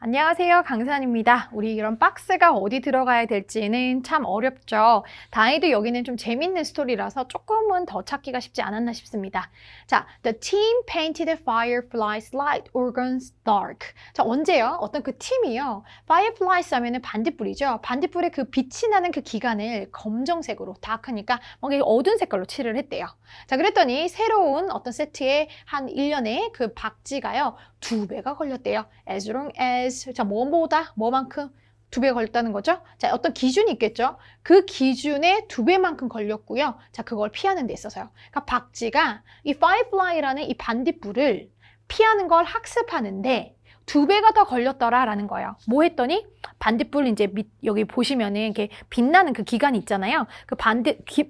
안녕하세요. 강산입니다. 우리 이런 박스가 어디 들어가야 될지는 참 어렵죠. 다행히도 여기는 좀 재밌는 스토리라서 조금은 더 찾기가 쉽지 않았나 싶습니다. 자, The team painted the fireflies light organs dark. 자, 언제요? 어떤 그 팀이요. fireflies 하면은 반딧불이죠. 반딧불의 그 빛이 나는 그 기관을 검정색으로 다크니까 뭔가 어두운 색깔로 칠을 했대요. 자, 그랬더니 새로운 어떤 세트에 한 1년에 그 박쥐가요. 2배가 걸렸대요. As long as, 자, 뭐보다, 뭐만큼 2배 걸렸다는 거죠. 자, 어떤 기준이 있겠죠. 그 기준에 2배만큼 걸렸고요. 자, 그걸 피하는 데 있어서요. 그러니까 박쥐가 이 firefly라는 이 반딧불을 피하는 걸 학습하는데 2배가 더 걸렸더라라는 거예요. 뭐 했더니 반딧불 이제 여기 보시면은 이렇게 빛나는 그 기관이 있잖아요. 그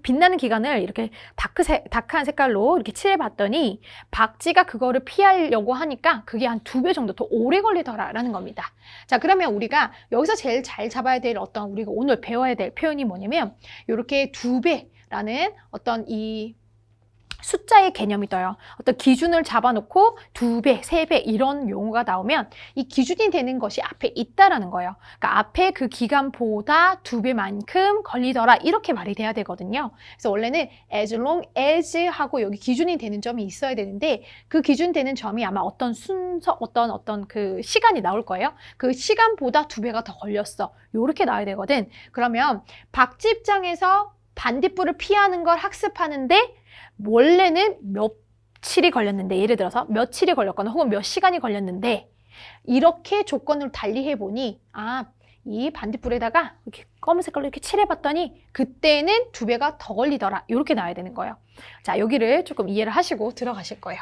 빛나는 기관을 이렇게 다크한 색깔로 이렇게 칠해봤더니 박쥐가 그거를 피하려고 하니까 그게 한 2배 정도 더 오래 걸리더라라는 겁니다. 자, 그러면 우리가 여기서 제일 잘 잡아야 될 어떤 우리가 오늘 배워야 될 표현이 뭐냐면 이렇게 2배라는 어떤 이 숫자의 개념이 떠요. 어떤 기준을 잡아놓고 2배, 3배 이런 용어가 나오면 이 기준이 되는 것이 앞에 있다라는 거예요. 그러니까 앞에 그 기간보다 2배만큼 걸리더라 이렇게 말이 돼야 되거든요. 그래서 원래는 as long as 하고 여기 기준이 되는 점이 있어야 되는데 그 기준 되는 점이 아마 어떤 순서, 어떤 그 시간이 나올 거예요. 그 시간보다 2배가 더 걸렸어. 요렇게 나와야 되거든. 그러면 박쥐 입장에서 반딧불을 피하는 걸 학습하는데 원래는 며칠이 걸렸는데 예를 들어서 며칠이 걸렸거나 혹은 몇 시간이 걸렸는데 이렇게 조건을 달리해 보니 이 반딧불에다가 이렇게 검은 색깔로 이렇게 칠해봤더니 그때는 2배가 더 걸리더라 이렇게 나와야 되는 거예요. 자, 여기를 조금 이해를 하시고 들어가실 거예요.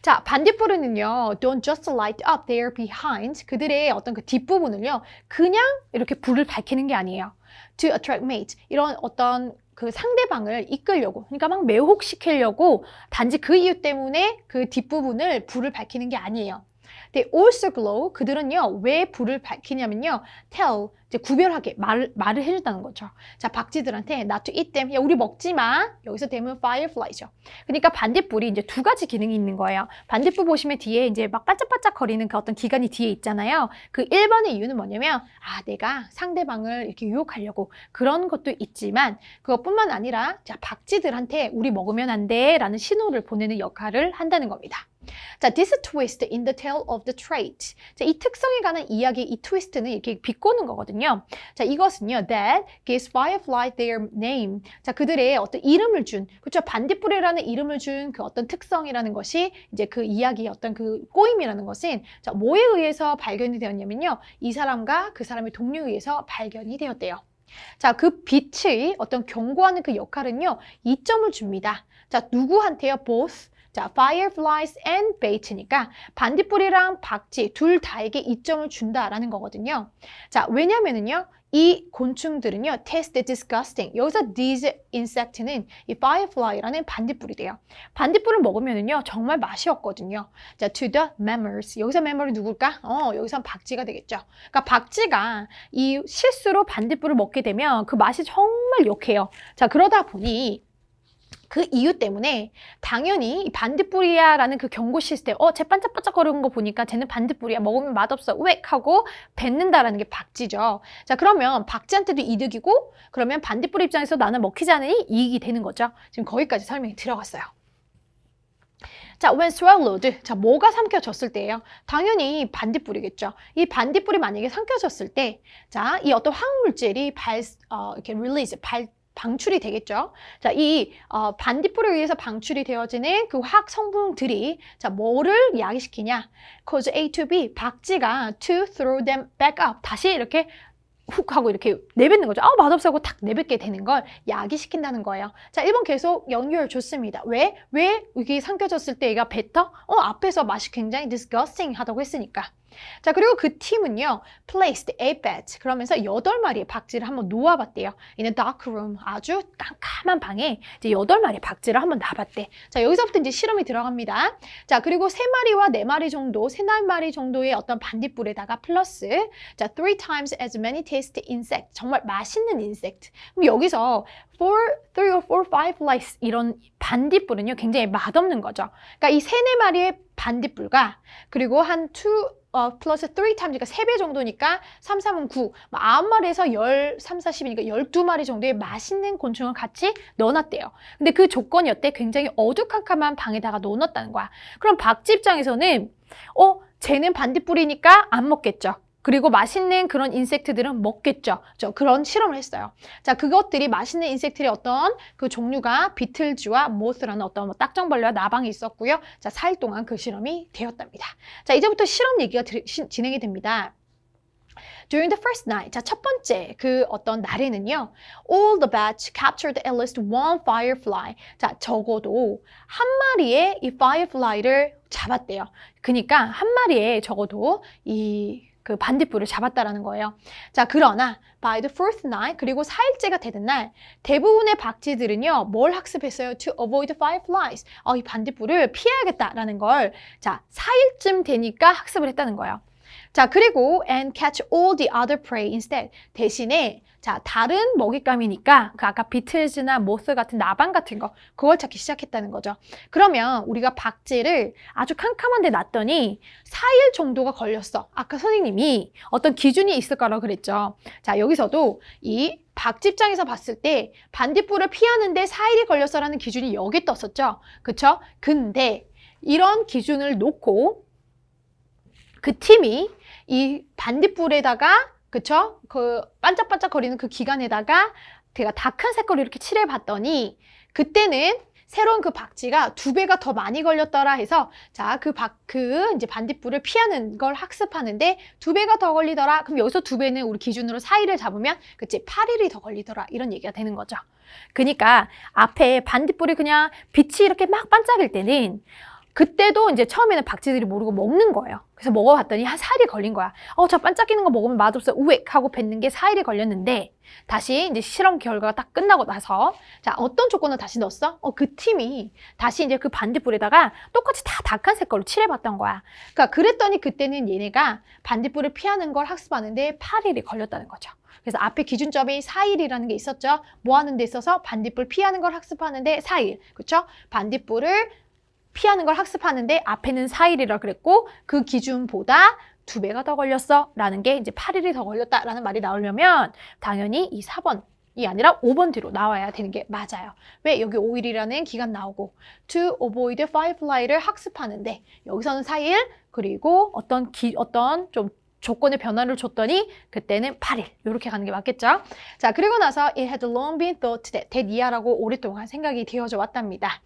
자, 반딧불은요, don't just light up their behinds. 그들의 어떤 그 뒷부분을요, 그냥 이렇게 불을 밝히는 게 아니에요. To attract mates. 이런 어떤 그 상대방을 이끌려고, 그러니까 막 매혹시키려고 단지 그 이유 때문에 그 뒷부분을 불을 밝히는 게 아니에요. They also glow. 그들은요, 왜 불을 밝히냐면요, tell, 이제 구별하게 말을 해준다는 거죠. 자, 박쥐들한테 not to eat them. 야, 우리 먹지 마. 여기서 되면 firefly죠. 그러니까 반딧불이 이제 2가지 기능이 있는 거예요. 반딧불 보시면 뒤에 이제 막 반짝반짝 거리는 그 어떤 기관이 뒤에 있잖아요. 그 1번의 이유는 뭐냐면, 내가 상대방을 이렇게 유혹하려고 그런 것도 있지만, 그것뿐만 아니라, 자, 박쥐들한테 우리 먹으면 안 돼. 라는 신호를 보내는 역할을 한다는 겁니다. 자, this twist in the tale of the trait. 자, 이 특성에 관한 이야기, 이 트위스트는 이렇게 비꼬는 거거든요. 자, 이것은요, that gives firefly their name. 자, 그들의 어떤 이름을 준, 그렇죠? 반딧불이라는 이름을 준 그 어떤 특성이라는 것이 이제 그 이야기의 어떤 그 꼬임이라는 것은 자, 뭐에 의해서 발견이 되었냐면요, 이 사람과 그 사람의 동료에 의해서 발견이 되었대요. 자, 그 빛의 어떤 경고하는 그 역할은요, 이점을 줍니다. 자, 누구한테요? both. 자, fireflies and bait니까 반딧불이랑 박쥐 둘 다에게 이점을 준다라는 거거든요. 자, 왜냐면은요, 이 곤충들은요, taste disgusting. 여기서 these insect는 이 firefly라는 반딧불이래요. 반딧불을 먹으면은요, 정말 맛이 없거든요. 자, to the mammals. 여기서 mammal이 누굴까? 여기서 박쥐가 되겠죠. 그러니까 박쥐가 이 실수로 반딧불을 먹게 되면 그 맛이 정말 역해요. 자, 그러다 보니 그 이유 때문에 당연히 반딧불이야 라는 그 경고 시스템 쟤 반짝반짝거리는 거 보니까 쟤는 반딧불이야 먹으면 맛없어 우엑 하고 뱉는다라는 게 박쥐죠. 자, 그러면 박쥐한테도 이득이고 그러면 반딧불 입장에서 나는 먹히지 않으니 이익이 되는 거죠. 지금 거기까지 설명이 들어갔어요. 자, when swallowed. 자, 뭐가 삼켜졌을 때예요? 당연히 반딧불이겠죠. 이 반딧불이 만약에 삼켜졌을 때, 자, 이 어떤 화학물질이 이렇게 release, 방출이 되겠죠. 자, 이 반딧불에 의해서 방출이 되어지는 그 화학 성분들이 자, 뭐를 야기시키냐? cause A to B, 박쥐가 to throw them back up. 다시 이렇게 훅 하고 이렇게 내뱉는 거죠. 맛없어 하고 탁 내뱉게 되는 걸 야기시킨다는 거예요. 자, 1번 계속 연결 좋습니다. 왜 이게 삼켜졌을 때 얘가 뱉어? 앞에서 맛이 굉장히 disgusting 하다고 했으니까. 자, 그리고 그 팀은요, placed 8 beds. 그러면서 8마리의 박쥐를 한번 놓아봤대요. in a dark room. 아주 깜깜한 방에 이제 8마리의 박쥐를 한번 놔봤대. 자, 여기서부터 이제 실험이 들어갑니다. 자, 그리고 3마리와 4마리 정도, 3-4마리 정도의 어떤 반딧불에다가 플러스, 자, 3 times as many tasty insect. 정말 맛있는 insect. 그럼 여기서 3 or 4, 5 lice 이런 반딧불은요, 굉장히 맛없는 거죠. 그러니까 이 3-4마리의 반딧불과 그리고 한 플러스 3 times, 그러니까 3배 정도니까 3, 3은 9. 9마리에서 13, 4, 10이니까 12마리 정도의 맛있는 곤충을 같이 넣어놨대요. 근데 그 조건이 어때? 굉장히 어두컴컴한 방에다가 넣어놨다는 거야. 그럼 박쥐 입장에서는 쟤는 반딧불이니까 안 먹겠죠. 그리고 맛있는 그런 인섹트들은 먹겠죠. 그런 실험을 했어요. 자, 그것들이 맛있는 인섹트의 어떤 그 종류가 비틀즈와 모스라는 어떤 딱정벌레와 나방이 있었고요. 자, 4일 동안 그 실험이 되었답니다. 자, 이제부터 실험 얘기가 진행이 됩니다. During the first night, 자, 첫 번째 그 어떤 날에는요, all the bats captured at least one firefly. 자, 적어도 한 마리의 이 firefly를 잡았대요. 그러니까 한 마리에 적어도 그 반딧불을 잡았다라는 거예요. 자, 그러나 by the fourth night, 그리고 4일째가 되는 날 대부분의 박쥐들은요, 뭘 학습했어요? To avoid fireflies. 이 반딧불을 피해야겠다라는 걸 자, 4일쯤 되니까 학습을 했다는 거예요. 자, 그리고 and catch all the other prey instead. 대신에 자, 다른 먹잇감이니까 그 아까 비틀즈나 모스 같은 나방 같은 거 그걸 찾기 시작했다는 거죠. 그러면 우리가 박쥐를 아주 캄캄한 데 놨더니 4일 정도가 걸렸어. 아까 선생님이 어떤 기준이 있을 거라고 그랬죠. 자, 여기서도 이 박쥐 입장에서 봤을 때 반딧불을 피하는데 4일이 걸렸어라는 기준이 여기 떴었죠. 그쵸? 근데 이런 기준을 놓고 그 팀이 이 반딧불에다가 그쵸? 그 반짝반짝거리는 그 기관에다가 제가 다크한 색깔을 이렇게 칠해 봤더니 그때는 새로운 그 박쥐가 2배가 더 많이 걸렸더라 해서 자, 이제 반딧불을 피하는 걸 학습하는데 2배가 더 걸리더라. 그럼 여기서 2배는 우리 기준으로 4일을 잡으면 그치 8일이 더 걸리더라. 이런 얘기가 되는 거죠. 그러니까 앞에 반딧불이 그냥 빛이 이렇게 막 반짝일 때는 그때도 이제 처음에는 박쥐들이 모르고 먹는 거예요. 그래서 먹어봤더니 한 4일이 걸린 거야. 저 반짝이는 거 먹으면 맛없어. 우엑 하고 뱉는 게 4일이 걸렸는데 다시 이제 실험 결과가 딱 끝나고 나서 자, 어떤 조건을 다시 넣었어? 그 팀이 다시 이제 그 반딧불에다가 똑같이 다 다크한 색깔로 칠해봤던 거야. 그러니까 그랬더니 그때는 얘네가 반딧불을 피하는 걸 학습하는데 8일이 걸렸다는 거죠. 그래서 앞에 기준점이 4일이라는 게 있었죠. 뭐 하는 데 있어서 반딧불 피하는 걸 학습하는데 4일. 그렇죠? 반딧불을 피하는 걸 학습하는데 앞에는 4일이라 그랬고 그 기준보다 2배가 더 걸렸어 라는 게 이제 8일이 더 걸렸다라는 말이 나오려면 당연히 이 4번이 아니라 5번 뒤로 나와야 되는 게 맞아요. 왜? 여기 5일이라는 기간 나오고 to avoid firefly를 학습하는데 여기서는 4일 그리고 어떤 좀 조건의 변화를 줬더니 그때는 8일 이렇게 가는 게 맞겠죠? 자, 그리고 나서 it had long been thought that 이하라고 오랫동안 생각이 되어져 왔답니다.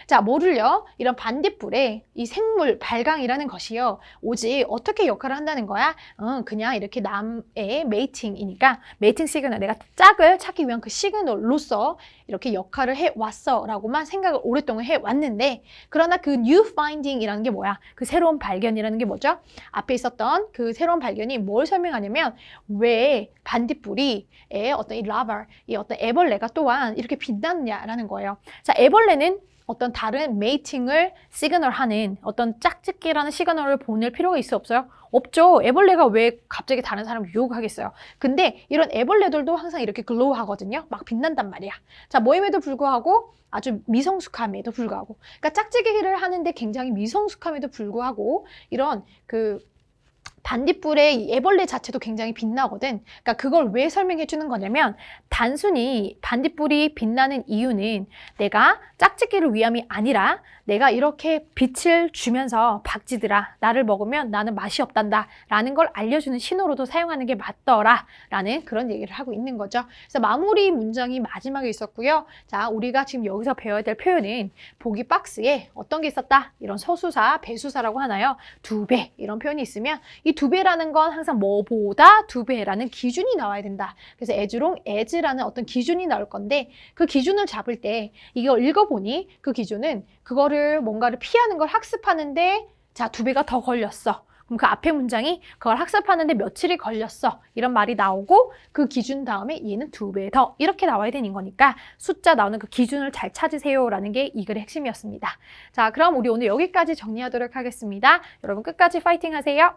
자, 뭐를요? 이런 반딧불에 이 생물 발광이라는 것이요. 오직 어떻게 역할을 한다는 거야? 그냥 이렇게 남의 메이팅이니까 메이팅 시그널, 내가 짝을 찾기 위한 그 시그널로서 이렇게 역할을 해왔어 라고만 생각을 오랫동안 해왔는데 그러나 그 new finding이라는 게 뭐야? 그 새로운 발견이라는 게 뭐죠? 앞에 있었던 그 새로운 발견이 뭘 설명하냐면 왜 반딧불이 어떤 이 라바, 이 어떤 애벌레가 또한 이렇게 빛났냐라는 거예요. 자, 애벌레는 어떤 다른 메이팅을 시그널하는 어떤 짝짓기라는 시그널을 보낼 필요가 있어 없어요? 없죠. 애벌레가 왜 갑자기 다른 사람을 유혹하겠어요? 근데 이런 애벌레들도 항상 이렇게 글로우하거든요. 막 빛난단 말이야. 자, 모임에도 불구하고 아주 미성숙함에도 불구하고 그러니까 짝짓기를 하는데 굉장히 미성숙함에도 불구하고 이런 그 반딧불의 애벌레 자체도 굉장히 빛나거든. 그러니까 그걸 왜 설명해 주는 거냐면 단순히 반딧불이 빛나는 이유는 내가 짝짓기를 위함이 아니라 내가 이렇게 빛을 주면서 박쥐들아 나를 먹으면 나는 맛이 없단다 라는 걸 알려주는 신호로도 사용하는 게 맞더라 라는 그런 얘기를 하고 있는 거죠. 그래서 마무리 문장이 마지막에 있었고요. 자, 우리가 지금 여기서 배워야 될 표현은 보기 박스에 어떤 게 있었다? 이런 서수사, 배수사라고 하나요? 2배 이런 표현이 있으면 이 2배라는 건 항상 뭐보다 2배라는 기준이 나와야 된다. 그래서 aslong as라는 어떤 기준이 나올 건데 그 기준을 잡을 때 이걸 읽어보니 그 기준은 그거를 뭔가를 피하는 걸 학습하는데 자, 2배가 더 걸렸어. 그럼 그 앞에 문장이 그걸 학습하는데 며칠이 걸렸어. 이런 말이 나오고 그 기준 다음에 얘는 2배 더 이렇게 나와야 되는 거니까 숫자 나오는 그 기준을 잘 찾으세요 라는 게 이 글의 핵심이었습니다. 자, 그럼 우리 오늘 여기까지 정리하도록 하겠습니다. 여러분 끝까지 파이팅 하세요.